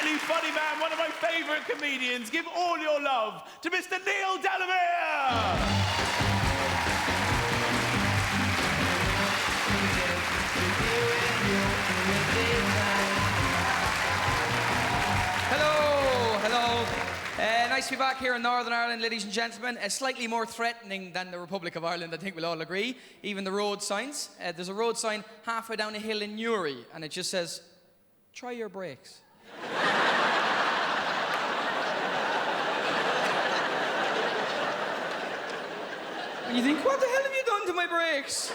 really funny man, one of my favourite comedians. Give all your love to Mr. Neil Delamere! Hello. Nice to be back here in Northern Ireland, ladies and gentlemen. Slightly more threatening than the Republic of Ireland, I think we'll all agree. Even the road signs. There's a road sign halfway down a hill in Newry, and it just says, try your brakes. And you think, what the hell have you done to my brakes?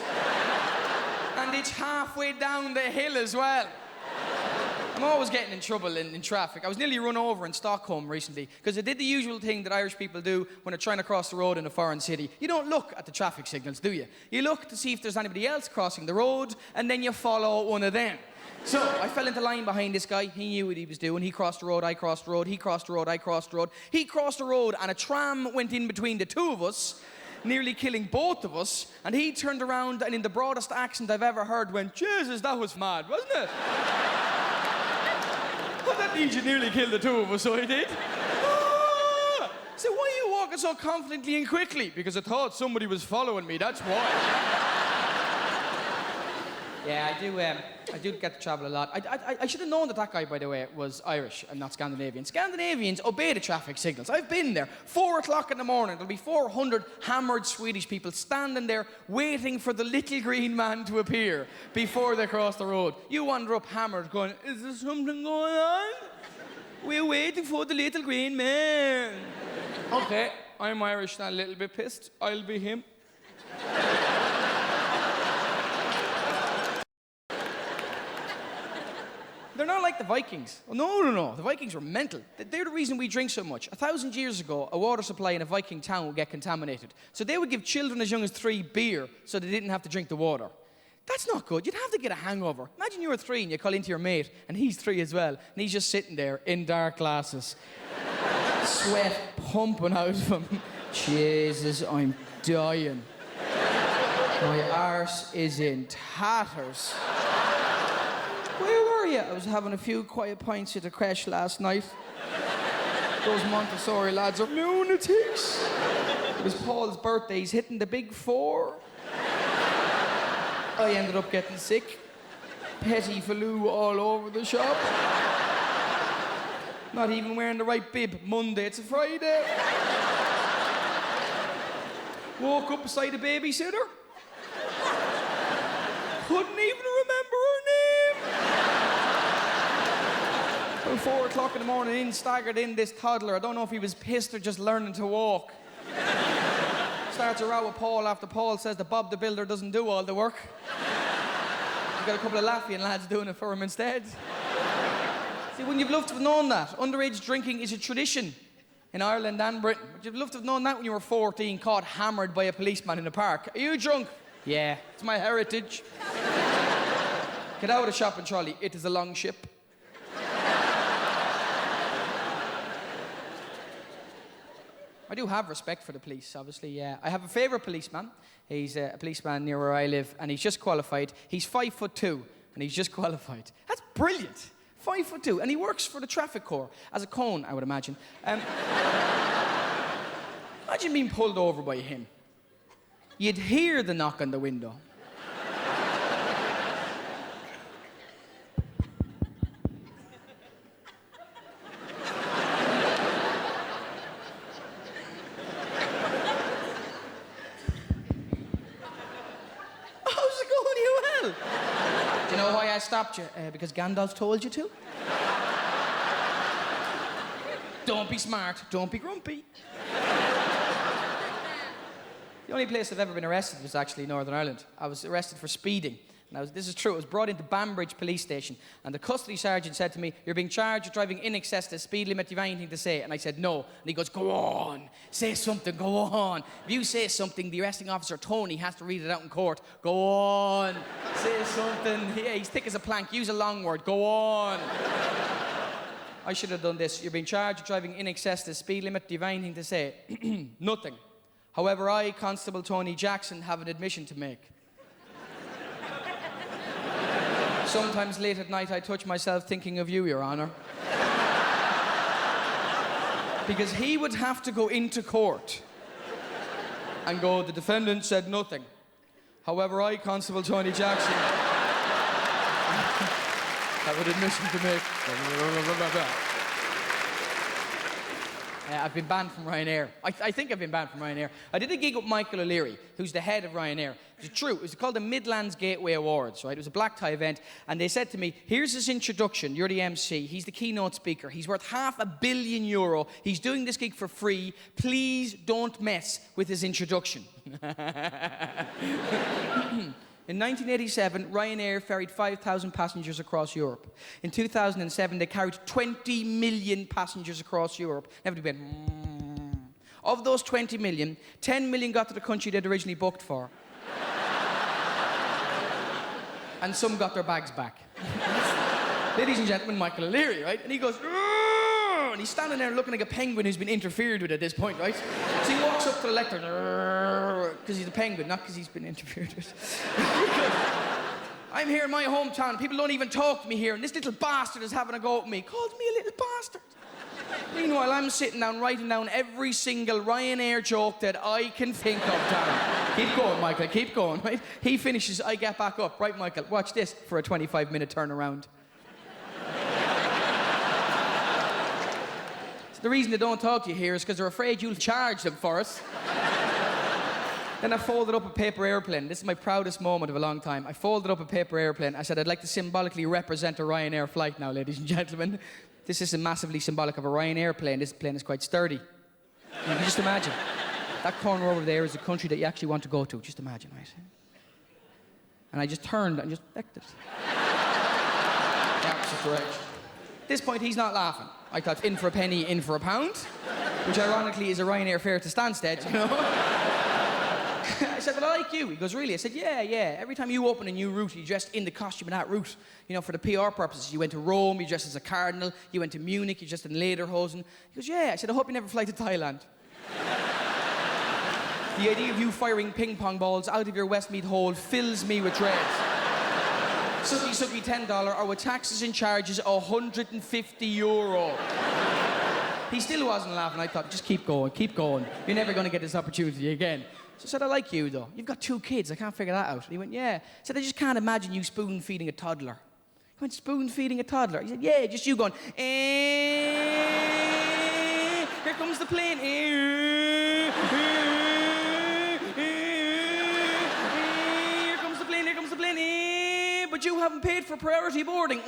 And it's halfway down the hill as well. I'm always getting in trouble in traffic. I was nearly run over in Stockholm recently because I did the usual thing that Irish people do when they're trying to cross the road in a foreign city. You don't look at the traffic signals, do you? You look to see if there's anybody else crossing the road, and then you follow one of them. So I fell into line behind this guy. He knew what he was doing. He crossed the road, I crossed the road. He crossed the road, I crossed the road. He crossed the road, and a tram went in between the two of us, nearly killing both of us. And he turned around and in the broadest accent I've ever heard went, Jesus, that was mad, wasn't it? Well, that means you nearly killed the two of us, so I did. So why are you walking so confidently and quickly? Because I thought somebody was following me, that's why. Yeah, I do get to travel a lot. I should have known that guy, by the way, was Irish and not Scandinavian. Scandinavians obey the traffic signals. I've been there. 4 o'clock in the morning, there'll be 400 hammered Swedish people standing there waiting for the little green man to appear before they cross the road. You wander up hammered going, is there something going on? We're waiting for the little green man. Okay, I'm Irish and a little bit pissed. I'll be him. They're not like the Vikings. Oh, no. The Vikings were mental. They're the reason we drink so much. 1,000 years ago, a water supply in a Viking town would get contaminated. So they would give children as young as 3 beer so they didn't have to drink the water. That's not good. You'd have to get a hangover. Imagine you were 3 and you call into your mate, and he's 3 as well, and he's just sitting there in dark glasses. Sweat pumping out of him. Jesus, I'm dying. My arse is in tatters. Where were you? I was having a few quiet pints at the creche last night. Those Montessori lads are lunatics. It was Paul's birthday. He's hitting the big 4. I ended up getting sick. Petit flu all over the shop. Not even wearing the right bib. Monday, it's a Friday. Woke up beside a babysitter. Couldn't even remember her name. About 4 o'clock in the morning, staggered in this toddler. I don't know if he was pissed or just learning to walk. Starts a row with Paul after Paul says that Bob the Builder doesn't do all the work. He's got a couple of Latvian lads doing it for him instead. See, wouldn't you've loved to have known that? Underage drinking is a tradition in Ireland and Britain. Would you've loved to have known that when you were 14, caught hammered by a policeman in a park? Are you drunk? Yeah, it's my heritage. Get out of the shopping trolley. It is a long ship. I do have respect for the police, obviously, yeah. I have a favourite policeman. He's a policeman near where I live, and he's just qualified. He's 5'2", and he's just qualified. That's brilliant. 5'2", and he works for the traffic corps as a cone, I would imagine. Imagine being pulled over by him. You'd hear the knock on the window. Do you know why I stopped you? Because Gandalf told you to. Don't be smart, don't be grumpy. The only place I've ever been arrested was actually Northern Ireland. I was arrested for speeding. And this is true, I was brought into Banbridge police station, and the custody sergeant said to me, "You're being charged with driving in excess of the speed limit. Do you have anything to say?" And I said, "No." And he goes, "Go on, say something, go on. If you say something, the arresting officer, Tony, has to read it out in court. Go on, say something. Yeah, he's thick as a plank, use a long word, go on." I should have done this. "You're being charged with driving in excess of the speed limit. Do you have anything to say?" "Nothing. However, I, Constable Tony Jackson, have an admission to make. Sometimes late at night I touch myself thinking of you, Your Honour." Because he would have to go into court and go, the defendant said nothing. However, I, Constable Tony Jackson, have an admission to make. I've been banned from Ryanair. I think I've been banned from Ryanair. I did a gig with Michael O'Leary, who's the head of Ryanair. It's true. It was called the Midlands Gateway Awards, right? It was a black tie event, and they said to me, here's his introduction. You're the MC. He's the keynote speaker. He's worth €500 million. He's doing this gig for free. Please don't mess with his introduction. In 1987, Ryanair ferried 5,000 passengers across Europe. In 2007, they carried 20 million passengers across Europe. Everybody went, Of those 20 million, 10 million got to the country they'd originally booked for. And some got their bags back. Ladies and gentlemen, Michael O'Leary, right? And he goes, and he's standing there looking like a penguin who's been interfered with at this point, right? So he walks up to the lectern, because he's a penguin, not because he's been interfered with. I'm here in my hometown, people don't even talk to me here, and this little bastard is having a go at me. Calls me a little bastard. Meanwhile, I'm sitting down, writing down every single Ryanair joke that I can think of down. Keep going, Michael, keep going, right? He finishes, I get back up. Right, Michael, watch this for a 25-minute turnaround. The reason they don't talk to you here is because they're afraid you'll charge them for it. Then I folded up a paper airplane. This is my proudest moment of a long time. I folded up a paper airplane. I said, I'd like to symbolically represent a Ryanair flight now, ladies and gentlemen. This isn't massively symbolic of a Ryanair plane. This plane is quite sturdy. You can just imagine. That corner over there is a country that you actually want to go to. Just imagine, right? And I just turned and just flicked it. The opposite direction. At this point, he's not laughing. I thought, in for a penny, in for a pound, which ironically is a Ryanair fare to Stansted, you know? I said, well, I like you. He goes, really? I said, yeah. Every time you open a new route, you dressed in the costume of that route. You know, for the PR purposes. You went to Rome, you dressed as a cardinal. You went to Munich, you dressed in lederhosen. He goes, yeah. I said, I hope you never fly to Thailand. The idea of you firing ping pong balls out of your Westmeath hole fills me with dread. Sucky $10, or with taxes and charges, €150. He still wasn't laughing. I thought, just keep going. You're never going to get this opportunity again. So I said, I like you, though. You've got 2 kids. I can't figure that out. He went, yeah. I said, I just can't imagine you spoon-feeding a toddler. He went, spoon-feeding a toddler? He said, yeah, just you going, here comes the plane. Here comes the plane. But you haven't paid for priority boarding.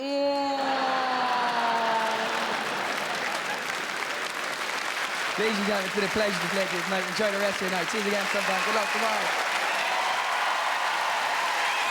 Ladies and gentlemen, it's been a pleasure to play this night. Enjoy the rest of your night. See you again sometime. Good luck. Goodbye.